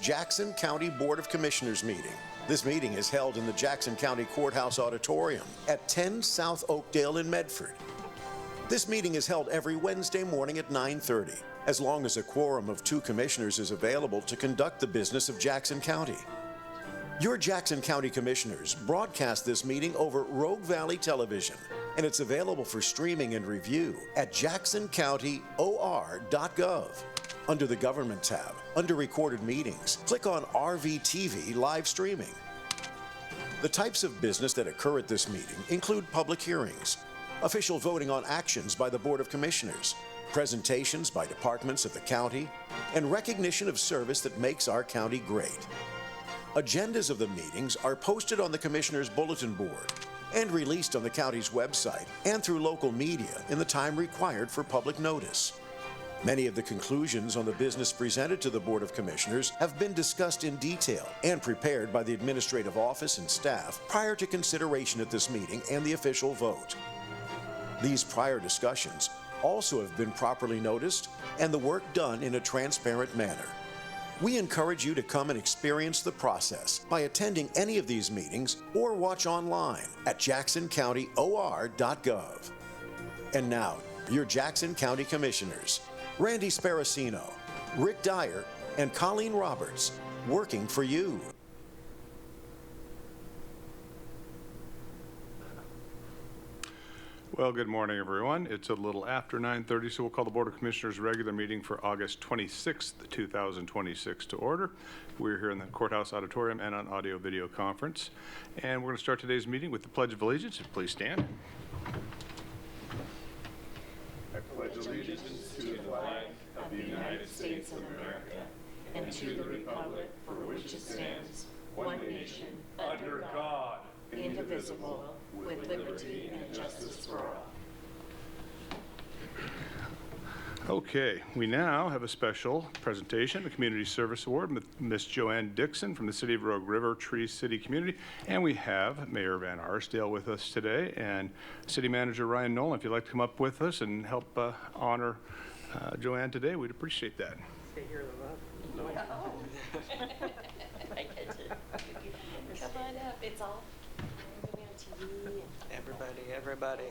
Jackson County Board of Commissioners meeting. This meeting is held in the Jackson County Courthouse Auditorium at 10 South Oakdale in Medford. This meeting is held every Wednesday morning at 9:30, as long as a quorum of 2 commissioners is available to conduct the business of Jackson County. Your Jackson County Commissioners broadcast this meeting over Rogue Valley Television, and it's available for streaming and review at jacksoncountyor.gov. Under the Government tab, under Recorded Meetings, click on RVTV Live Streaming. The types of business that occur at this meeting include public hearings, official voting on actions by the Board of Commissioners, presentations by departments of the county, and recognition of service that makes our county great. Agendas of the meetings are posted on the Commissioners' Bulletin Board and released on the county's website and through local media in the time required for public notice. Many of the conclusions on the business presented to the Board of Commissioners have been discussed in detail and prepared by the administrative office and staff prior to consideration at this meeting and the official vote. These prior discussions also have been properly noticed and the work done in a transparent manner. We encourage you to come and experience the process by attending any of these meetings or watch online at jacksoncountyor.gov. And now, your Jackson County Commissioners, Randy Sparacino, Rick Dyer, and Colleen Roberts, working for you. Well, good morning, everyone. It's a little after 9:30, so we'll call the Board of Commissioners regular meeting for August 26th, 2026 to order. We're here in the Courthouse Auditorium and on audio-video conference. And we're going to start today's meeting with the Pledge of Allegiance. Please stand. I pledge allegiance to the flag of the United States of America and to the republic for which it stands, one nation, under God, indivisible, with liberty and justice for all. Okay, we now have a special presentation, the Community Service Award with Miss Joanne Dixon from the City of Rogue River Tree City Community. And we have Mayor Van Arsdale with us today and City Manager Ryan Nolan. If you'd like to come up with us and help honor Joanne today, we'd appreciate that. Stay here, No. I get it. Come on up, it's all going on TV. Everybody.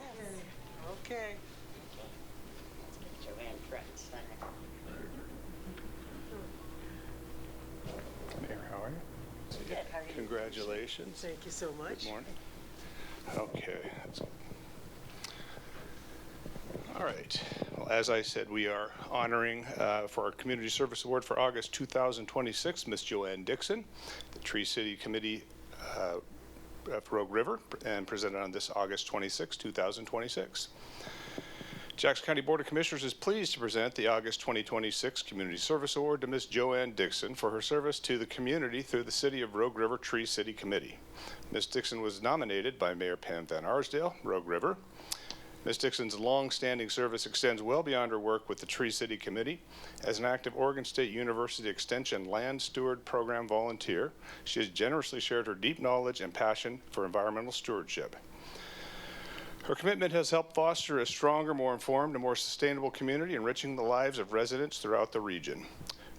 Okay. Let's get Joanne front and center. Mayor, how are you? Good, how are you? Congratulations. Thank you so much. Good morning. Okay. All right. Well, as I said, we are honoring for our Community Service Award for August 2026, Miss Joanne Dixon, the Tree City Committee of Rogue River, and presented on this August 26, 2026. Jackson County Board of Commissioners is pleased to present the August 2026 Community Service Award to Ms. Joanne Dixon for her service to the community through the City of Rogue River Tree City Committee. Ms. Dixon was nominated by Mayor Pam Van Arsdale, Rogue River. Ms. Dixon's long-standing service extends well beyond her work with the Tree City Committee. As an active Oregon State University Extension Land Steward Program volunteer, she has generously shared her deep knowledge and passion for environmental stewardship. Her commitment has helped foster a stronger, more informed, and more sustainable community, enriching the lives of residents throughout the region.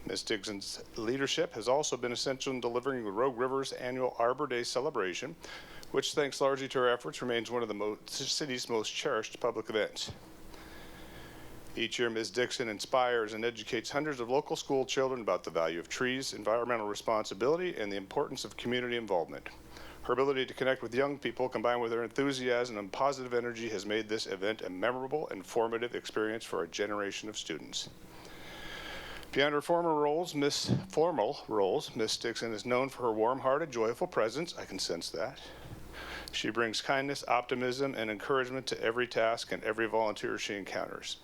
Ms. Dixon's leadership has also been essential in delivering Rogue River's annual Arbor Day celebration, which, thanks largely to her efforts, remains one of the city's most cherished public events. Each year, Ms. Dixon inspires and educates hundreds of local school children about the value of trees, environmental responsibility, and the importance of community involvement. Her ability to connect with young people, combined with her enthusiasm and positive energy, has made this event a memorable and formative experience for a generation of students. Beyond her formal roles, Miss Dixon is known for her warm-hearted, joyful presence. I can sense that. She brings kindness, optimism, and encouragement to every task and every volunteer she encounters.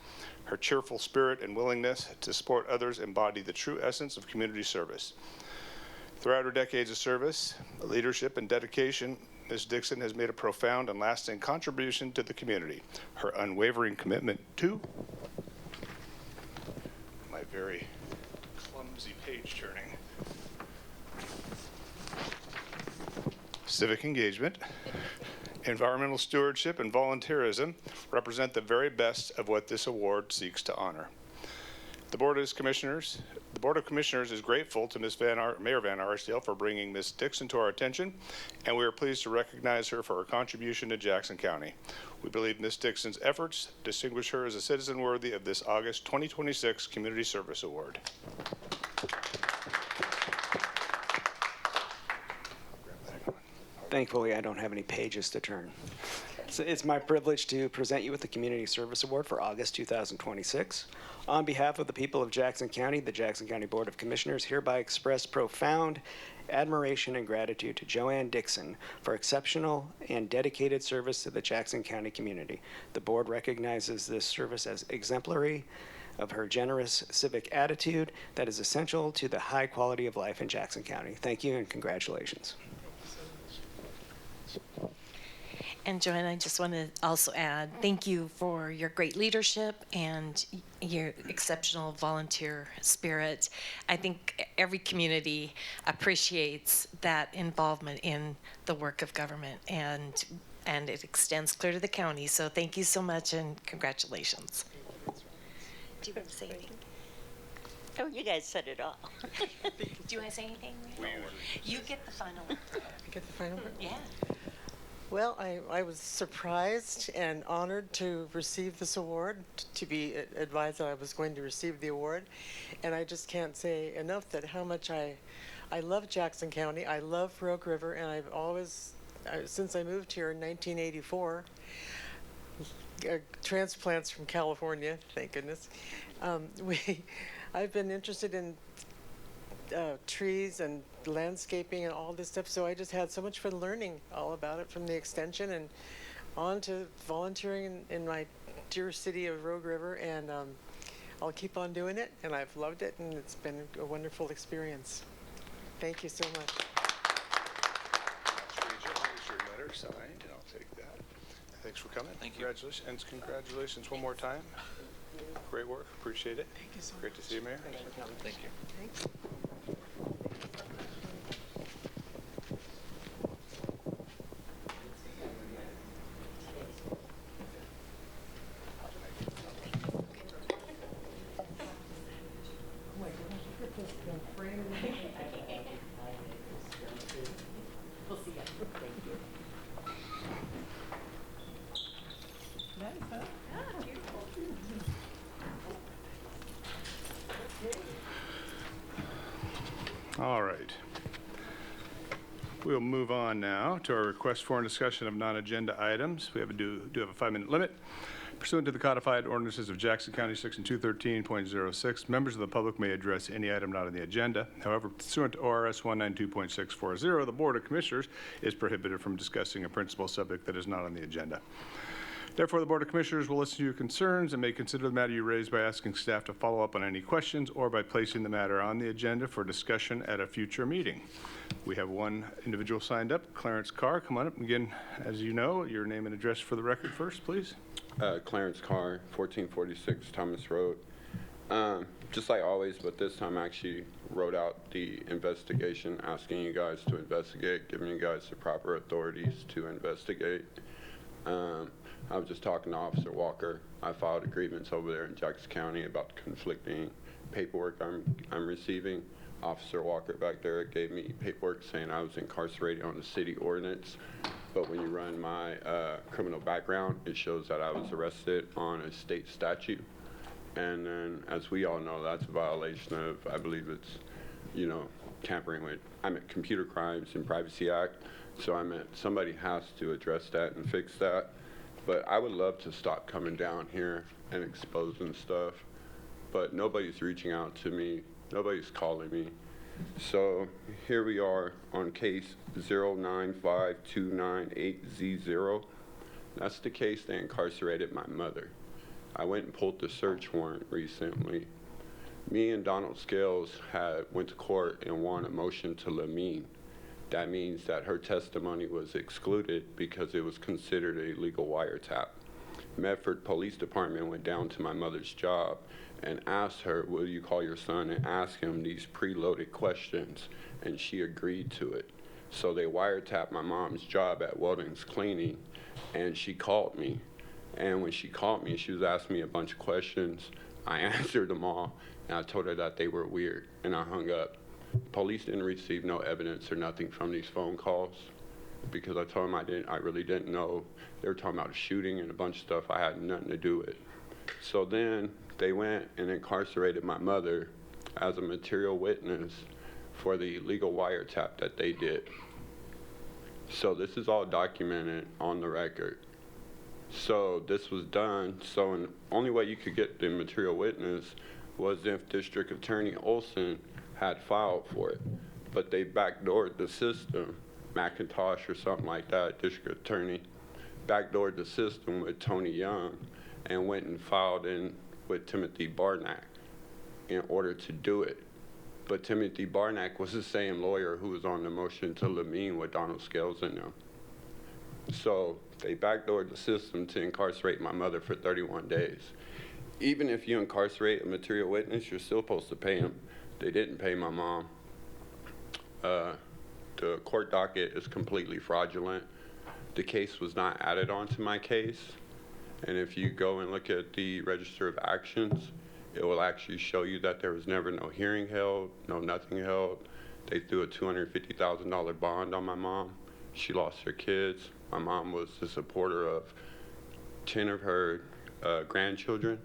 Her cheerful spirit and willingness to support others embody the true essence of community service. Throughout her decades of service, leadership, and dedication, Ms. Dixon has made a profound and lasting contribution to the community. Her unwavering commitment to my very clumsy page turning. Civic engagement, environmental stewardship, and volunteerism represent the very best of what this award seeks to honor. The Board of Commissioners is grateful to Mayor Van Arsdale for bringing Ms. Dixon to our attention, and we are pleased to recognize her for her contribution to Jackson County. We believe Ms. Dixon's efforts distinguish her as a citizen worthy of this August 2026 Community Service Award. Thankfully, I don't have any pages to turn. So it's my privilege to present you with the Community Service Award for August 2026. On behalf of the people of Jackson County, the Jackson County Board of Commissioners hereby express profound admiration and gratitude to Joanne Dixon for exceptional and dedicated service to the Jackson County community. The board recognizes this service as exemplary of her generous civic attitude that is essential to the high quality of life in Jackson County. Thank you and congratulations. And Joanne, I just want to also add, thank you for your great leadership and your exceptional volunteer spirit. I think every community appreciates that involvement in the work of government, and it extends clear to the county. So thank you so much and congratulations. Do you want to say anything? Oh, you guys said it all. Do you want to say anything? You get the final one. You get the final one? Yeah. Well, I was surprised and honored to receive this award, to be advised that I was going to receive the award. And I just can't say enough that how much I love Jackson County. I love Rogue River, and I've always, since I moved here in 1984, transplants from California, thank goodness. I've been interested in trees and landscaping and all this stuff, so I just had so much fun learning all about it, from the extension and on to volunteering in my dear city of Rogue River, and I'll keep on doing it, and I've loved it, and it's been a wonderful experience. Thank you so much. Here's your letter signed, and I'll take that. Thanks for coming. Thank you. Congratulations one more time. Great work. Appreciate it. Thank you so much. Great to see you, Mayor. Thank you. Thanks. We'll see you. Thank you. Nice, huh? All right. We'll move on now to our request for and discussion of non-agenda items. We do have a 5-minute limit. Pursuant to the codified ordinances of Jackson County, Section 213.06, members of the public may address any item not on the agenda. However, pursuant to ORS 192.640, the Board of Commissioners is prohibited from discussing a principal subject that is not on the agenda. Therefore, the Board of Commissioners will listen to your concerns and may consider the matter you raised by asking staff to follow up on any questions or by placing the matter on the agenda for discussion at a future meeting. We have one individual signed up, Clarence Carr. Come on up and again, as you know, your name and address for the record first, please. Clarence Carr, 1446 Thomas Road. Just like always, but this time I actually wrote out the investigation, asking you guys to investigate, giving you guys the proper authorities to investigate. I was just talking to Officer Walker. I filed a grievance over there in Jackson County about the conflicting paperwork I'm receiving. Officer Walker back there gave me paperwork saying I was incarcerated on the city ordinance, but when you run my criminal background, it shows that I was arrested on a state statute. And then, as we all know, that's a violation of, I believe it's, tampering with, Computer Crimes and Privacy Act. So somebody has to address that and fix that. But I would love to stop coming down here and exposing stuff, but nobody's reaching out to me. Nobody's calling me. So here we are on case 0952980. That's the case that incarcerated my mother. I went and pulled the search warrant recently. Me and Donald Scales went to court and won a motion to limine. That means that her testimony was excluded because it was considered a legal wiretap. Medford Police Department went down to my mother's job and asked her, will you call your son and ask him these preloaded questions? And she agreed to it. So they wiretapped my mom's job at Weldon's Cleaning, and she called me. And when she called me, she was asking me a bunch of questions. I answered them all, And I told her that they were weird, and I hung up. Police didn't receive no evidence or nothing from these phone calls because I told them I really didn't know. They were talking about a shooting and a bunch of stuff I had nothing to do with. So then they went and incarcerated my mother as a material witness for the illegal wiretap that they did. So this is all documented on the record. So this was done, so the only way you could get the material witness was if District Attorney Olson had filed for it. But they backdoored the system, McIntosh or something like that, District Attorney, backdoored the system with Tony Young and went and filed in with Timothy Barnack in order to do it. But Timothy Barnack was the same lawyer who was on the motion to Lamine with Donald Scales in them. So they backdoored the system to incarcerate my mother for 31 days. Even if you incarcerate a material witness, you're still supposed to pay him. They didn't pay my mom. The court docket is completely fraudulent. The case was not added onto my case. And if you go and look at the Register of Actions, it will actually show you that there was never no hearing held, no nothing held. They threw a $250,000 bond on my mom. She lost her kids. My mom was the supporter of 10 of her grandchildren.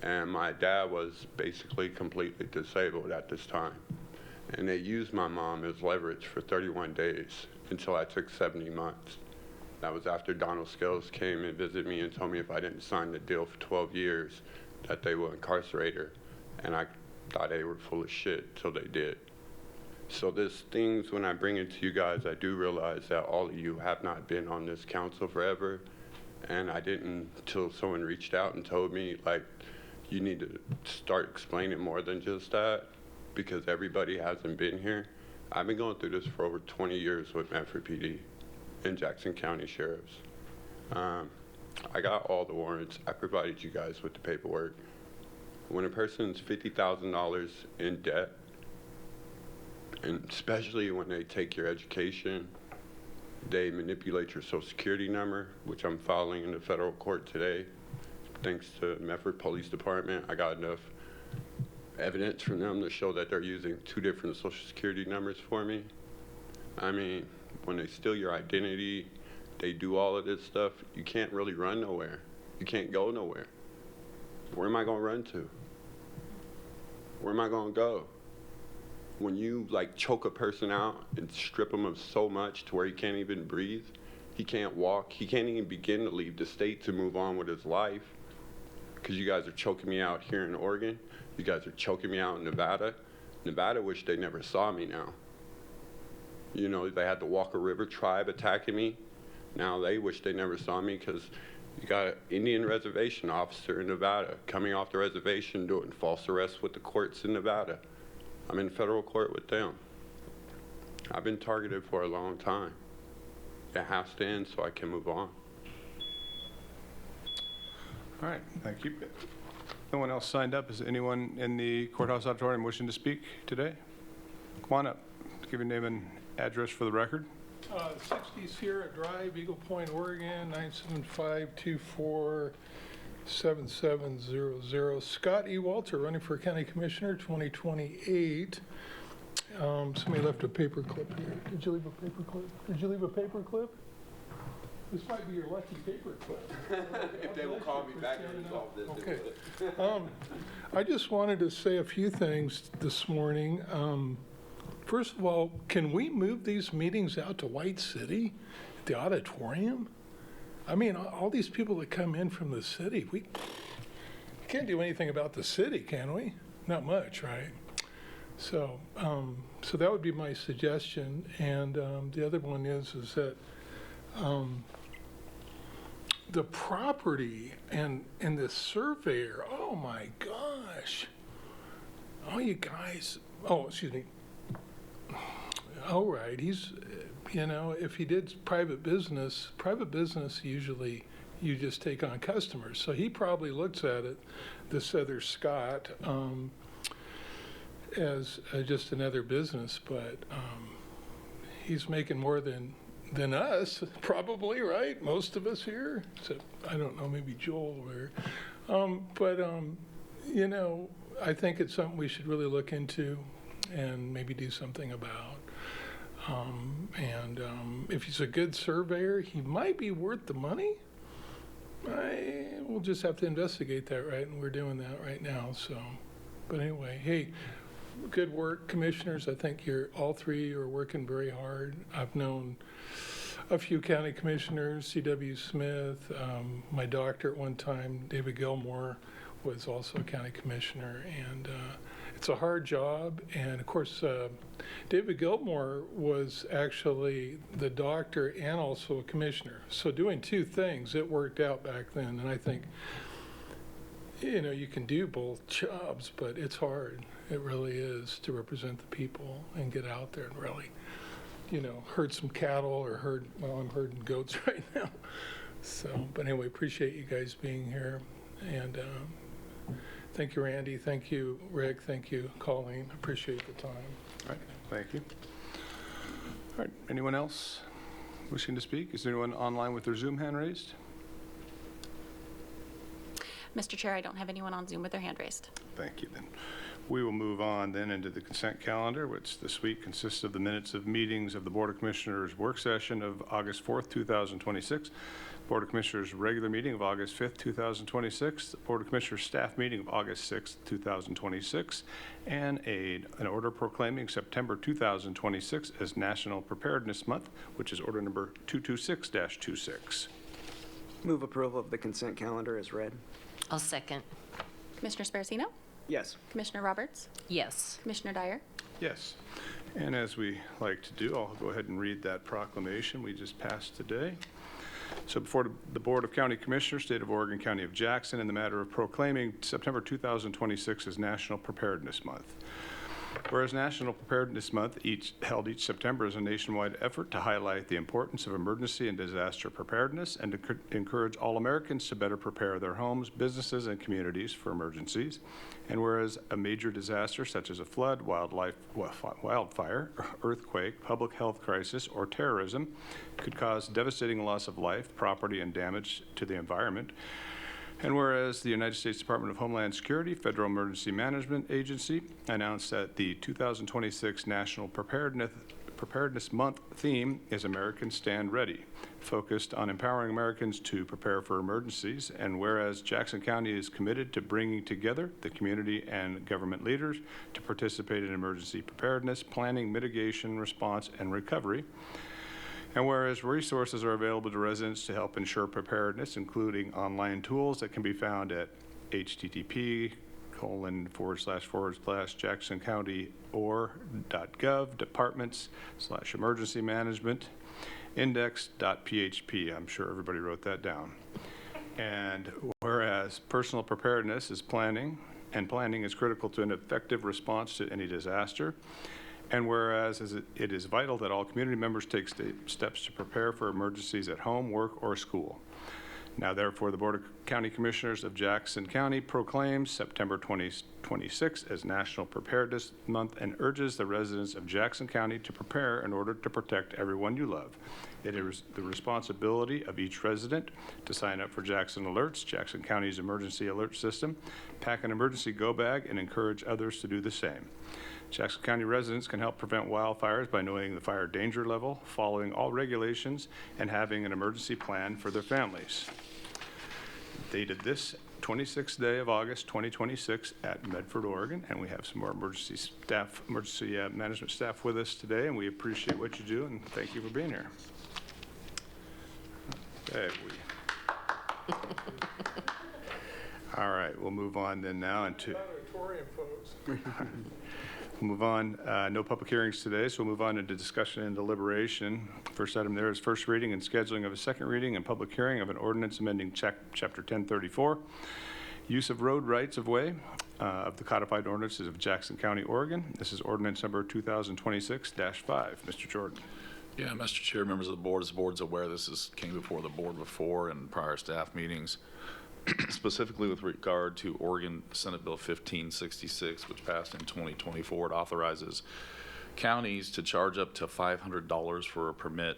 And my dad was basically completely disabled at this time. And they used my mom as leverage for 31 days until I took 70 months. That was after Donald Scales came and visited me and told me if I didn't sign the deal for 12 years, that they would incarcerate her. And I thought they were full of shit till they did. So there's things, when I bring it to you guys, I do realize that all of you have not been on this council forever. And I didn't until someone reached out and told me, like, you need to start explaining more than just that, because everybody hasn't been here. I've been going through this for over 20 years with Medford PD and Jackson County Sheriffs. I got all the warrants. I provided you guys with the paperwork. When a person's $50,000 in debt, and especially when they take your education, they manipulate your social security number, which I'm filing in the federal court today. Thanks to Medford Police Department, I got enough evidence from them to show that they're using 2 different social security numbers for me. I mean, when they steal your identity, they do all of this stuff, you can't really run nowhere. You can't go nowhere. Where am I gonna run to? Where am I gonna go? When you like choke a person out and strip him of so much to where he can't even breathe, he can't walk, he can't even begin to leave the state to move on with his life, because you guys are choking me out here in Oregon, you guys are choking me out in Nevada. Nevada wish they never saw me now. You know, they had the Walker River tribe attacking me. Now they wish they never saw me, because you got an Indian reservation officer in Nevada coming off the reservation doing false arrests with the courts in Nevada. I'm in federal court with them. I've been targeted for a long time. It has to end so I can move on. All right, thank you. No one else signed up. Is anyone in the courthouse auditorium wishing to speak today? Come on up. Give your name and address for the record. 60 Sierra Drive, Eagle Point, Oregon, 975-247-7700. Scott E. Walter, running for County Commissioner, 2028. Somebody left a paper clip here. Did you leave a paper clip? Did you leave a paper clip? This might be your lucky paper clip. If they will call me back and resolve this. Okay. I just wanted to say a few things this morning. First of all, can we move these meetings out to White City, at the auditorium? I mean, all these people that come in from the city, we can't do anything about the city, can we? Not much, right? So, so that would be my suggestion. And the other one is that the property and the surveyor, oh my gosh. Oh, you guys, oh, excuse me. Oh, right, he's, you know, if he did private business usually you just take on customers. So he probably looks at it, this other Scott, as just another business, but he's making more than us, probably, right? Most of us here, except, I don't know, maybe Joel, or You know, I think it's something we should really look into and maybe do something about. If he's a good surveyor, he might be worth the money. We'll just have to investigate that, right? And we're doing that right now. So, but anyway, hey, good work, commissioners. I think all three are working very hard. I've known a few county commissioners, C.W. Smith, my doctor at one time, David Gilmore, was also a county commissioner, and it's a hard job. And of course, David Gilmore was actually the doctor and also a commissioner. So doing two things, it worked out back then. And I think, you know, you can do both jobs, but it's hard. It really is, to represent the people and get out there and really, you know, herd some cattle or I'm herding goats right now. So, but anyway, appreciate you guys being here. And thank you, Randy. Thank you, Rick. Thank you, Colleen. Appreciate the time. All right, thank you. All right, anyone else wishing to speak? Is there anyone online with their Zoom hand raised? Mr. Chair, I don't have anyone on Zoom with their hand raised. Thank you, then. We will move on then into the consent calendar, which this week consists of the minutes of meetings of the Board of Commissioners work session of August 4th, 2026, Board of Commissioners regular meeting of August 5th, 2026, Board of Commissioners staff meeting of August 6th, 2026, and an order proclaiming September 2026 as National Preparedness Month, which is order number 226-26. Move approval of the consent calendar as read. I'll second. Commissioner Sparacino? Yes. Commissioner Roberts? Yes. Commissioner Dyer? Yes. And as we like to do, I'll go ahead and read that proclamation we just passed today. So before the Board of County Commissioners, State of Oregon, County of Jackson, in the matter of proclaiming September 2026 as National Preparedness Month. Whereas National Preparedness Month, held each September, is a nationwide effort to highlight the importance of emergency and disaster preparedness and to encourage all Americans to better prepare their homes, businesses, and communities for emergencies. And whereas a major disaster such as a flood, wildfire, earthquake, public health crisis, or terrorism could cause devastating loss of life, property, and damage to the environment. And whereas the United States Department of Homeland Security, Federal Emergency Management Agency, announced that the 2026 National Preparedness Month theme is Americans Stand Ready, focused on empowering Americans to prepare for emergencies. And whereas Jackson County is committed to bringing together the community and government leaders to participate in emergency preparedness, planning, mitigation, response, and recovery. And whereas resources are available to residents to help ensure preparedness, including online tools that can be found at http://jacksoncounty.or.gov departments/emergency management index.php. I'm sure everybody wrote that down. And whereas personal preparedness is planning is critical to an effective response to any disaster. And whereas it is vital that all community members take steps to prepare for emergencies at home, work, or school. Now, therefore, the Board of County Commissioners of Jackson County proclaims September 2026 as National Preparedness Month and urges the residents of Jackson County to prepare in order to protect everyone you love. It is the responsibility of each resident to sign up for Jackson Alerts, Jackson County's emergency alert system, pack an emergency go bag, and encourage others to do the same. Jackson County residents can help prevent wildfires by knowing the fire danger level, following all regulations, and having an emergency plan for their families. Dated this 26th day of August 2026 at Medford, Oregon, and we have some more emergency management staff with us today, and we appreciate what you do, and thank you for being here. Okay, all right, we'll move on then now into... Move on. No public hearings today, so we'll move on into discussion and deliberation. First item there is first reading and scheduling of a second reading and public hearing of an ordinance amending Chapter 1034, use of road rights of way of the codified ordinances of Jackson County, Oregon. This is ordinance number 2026-5. Mr. Jordan. Yeah, Mr. Chair, members of the board, as the board's aware, this came before the board before in prior staff meetings. Specifically with regard to Oregon Senate Bill 1566, which passed in 2024, it authorizes counties to charge up to $500 for a permit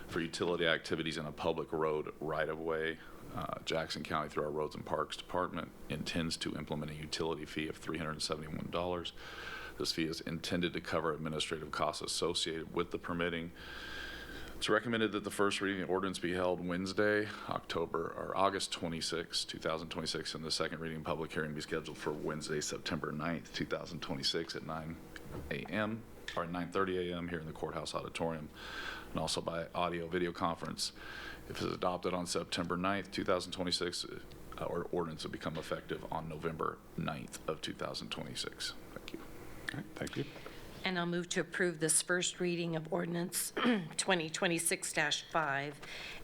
for utility activities in a public road right-of-way. Jackson County, through our Roads and Parks Department, intends to implement a utility fee of $371. This fee is intended to cover administrative costs associated with the permitting. It's recommended that the first reading of the ordinance be held Wednesday, August 26, 2026, and the second reading public hearing be scheduled for Wednesday, September 9th, 2026 at 9 a.m. or 9:30 a.m. here in the courthouse auditorium, and also by audio video conference. If it's adopted on September 9th, 2026, our ordinance will become effective on November 9th of 2026. Thank you. Okay, thank you. And I'll move to approve this first reading of ordinance 2026-5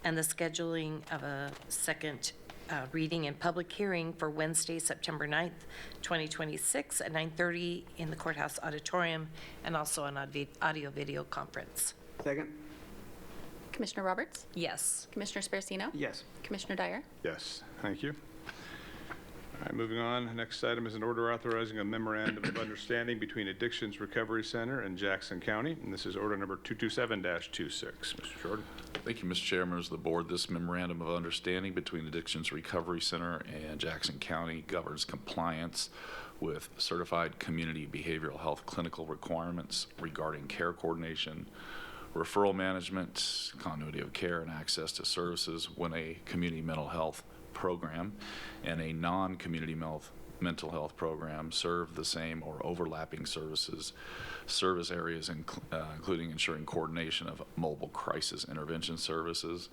and the scheduling of a second reading and public hearing for Wednesday, September 9th, 2026 at 9:30 in the courthouse auditorium, and also an audio video conference. Second? Commissioner Roberts? Yes. Commissioner Sparacino? Yes. Commissioner Dyer? Yes, thank you. All right, moving on. Next item is an order authorizing a memorandum of understanding between Addictions Recovery Center and Jackson County, and this is order number 227-26. Mr. Jordan. Thank you, Mr. Chair, members of the board. This memorandum of understanding between Addictions Recovery Center and Jackson County governs compliance with certified community behavioral health clinical requirements regarding care coordination, referral management, continuity of care, and access to services when a community mental health program and a non-community mental health program serve the same or overlapping service areas, including ensuring coordination of mobile crisis intervention services.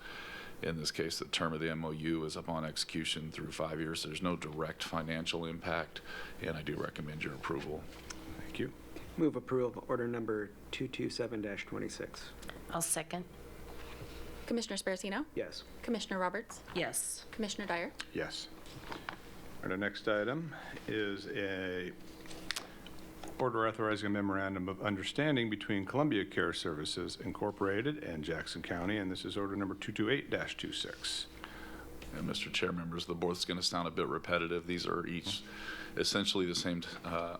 In this case, the term of the MOU is upon execution through 5 years. There's no direct financial impact, and I do recommend your approval. Thank you. Move approval of order number 227-26. I'll second. Commissioner Sparacino? Yes. Commissioner Roberts? Yes. Commissioner Dyer? Yes. All right, our next item is a order authorizing a memorandum of understanding between Columbia Care Services Incorporated and Jackson County, and this is order number 228-26. And Mr. Chair, members of the board, it's going to sound a bit repetitive. These are each essentially the same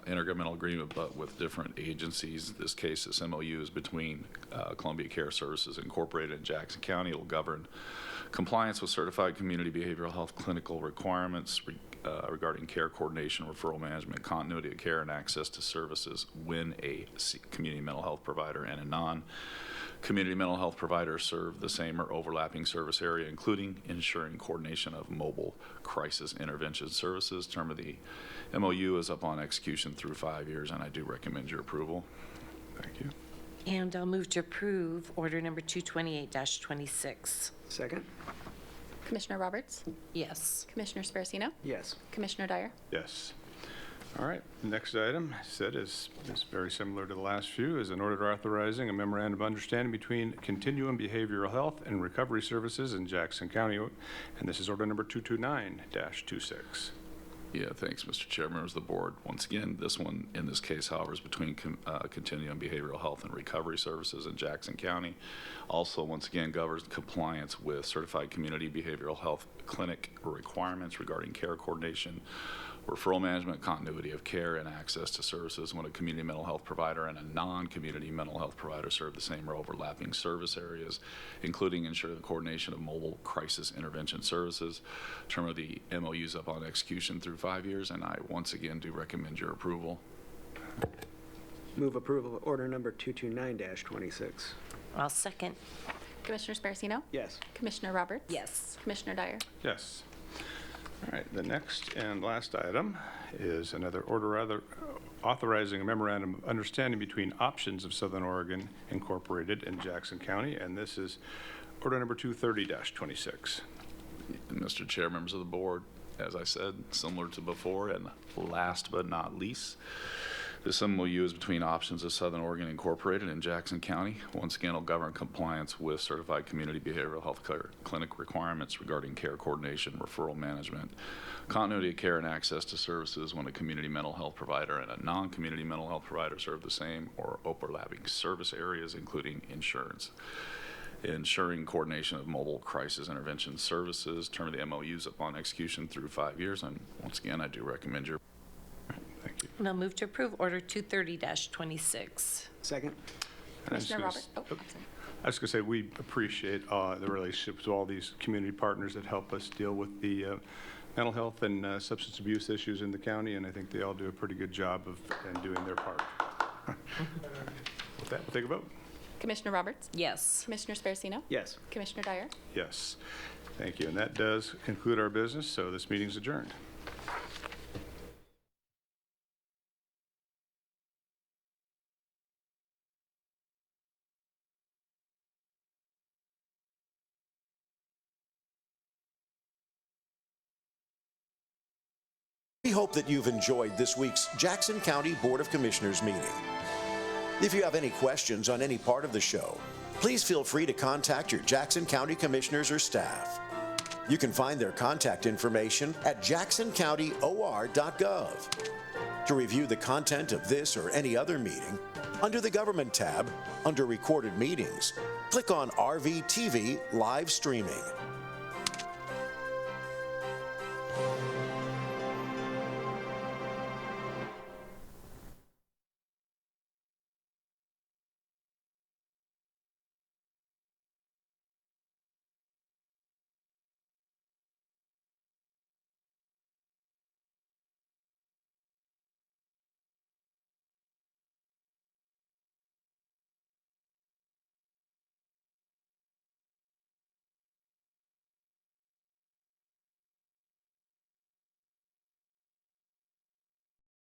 intergovernmental agreement, but with different agencies. In this case, this MOU is between Columbia Care Services Incorporated and Jackson County. It will govern compliance with certified community behavioral health clinical requirements regarding care coordination, referral management, continuity of care, and access to services when a community mental health provider and a non-community mental health provider serve the same or overlapping service area, including ensuring coordination of mobile crisis intervention services. Term of the MOU is upon execution through 5 years, and I do recommend your approval. Thank you. And I'll move to approve order number 228-26. Second? Commissioner Roberts? Yes. Commissioner Sparacino? Yes. Commissioner Dyer? Yes. All right, next item is very similar to the last few, is an order authorizing a memorandum of understanding between Continuum Behavioral Health and Recovery Services in Jackson County, and this is order number 229-26. Yeah, thanks, Mr. Chair, members of the board. Once again, this one, in this case, however, is between Continuum Behavioral Health and Recovery Services in Jackson County. Also, once again, governs compliance with certified community behavioral health clinic requirements regarding care coordination, referral management, continuity of care, and access to services when a community mental health provider and a non-community mental health provider serve the same or overlapping service areas, including ensuring the coordination of mobile crisis intervention services. Term of the MOU is upon execution through 5 years, and I once again do recommend your approval. Move approval of order number 229-26. I'll second. Commissioner Sparacino? Yes. Commissioner Roberts? Yes. Commissioner Dyer? Yes. All right, the next and last item is another order authorizing a memorandum of understanding between Options of Southern Oregon Incorporated and Jackson County, and this is order number 230-26. And Mr. Chair, members of the board, as I said, similar to before, and last but not least, this MOU is between Options of Southern Oregon Incorporated and Jackson County. Once again, will govern compliance with certified community behavioral health care clinic requirements regarding care coordination, referral management, continuity of care, and access to services when a community mental health provider and a non-community mental health provider serve the same or overlapping service areas, including ensuring coordination of mobile crisis intervention services. Term of the MOUs upon execution through 5 years, and once again, I do recommend your. Thank you. And I'll move to approve order 230-26. Second? Commissioner Roberts? Oh, I'm sorry. I was going to say, we appreciate the relationships with all these community partners that help us deal with the mental health and substance abuse issues in the county, and I think they all do a pretty good job of doing their part. With that, we'll take a vote. Commissioner Roberts? Yes. Commissioner Sparacino? Yes. Commissioner Dyer? Yes. Thank you. And that does conclude our business, so this meeting's adjourned. We hope that you've enjoyed this week's Jackson County Board of Commissioners meeting. If you have any questions on any part of the show, please feel free to contact your Jackson County Commissioners or staff. You can find their contact information at jacksoncountyor.gov. To review the content of this or any other meeting, under the Government tab, under Recorded Meetings, click on RVTV Live Streaming.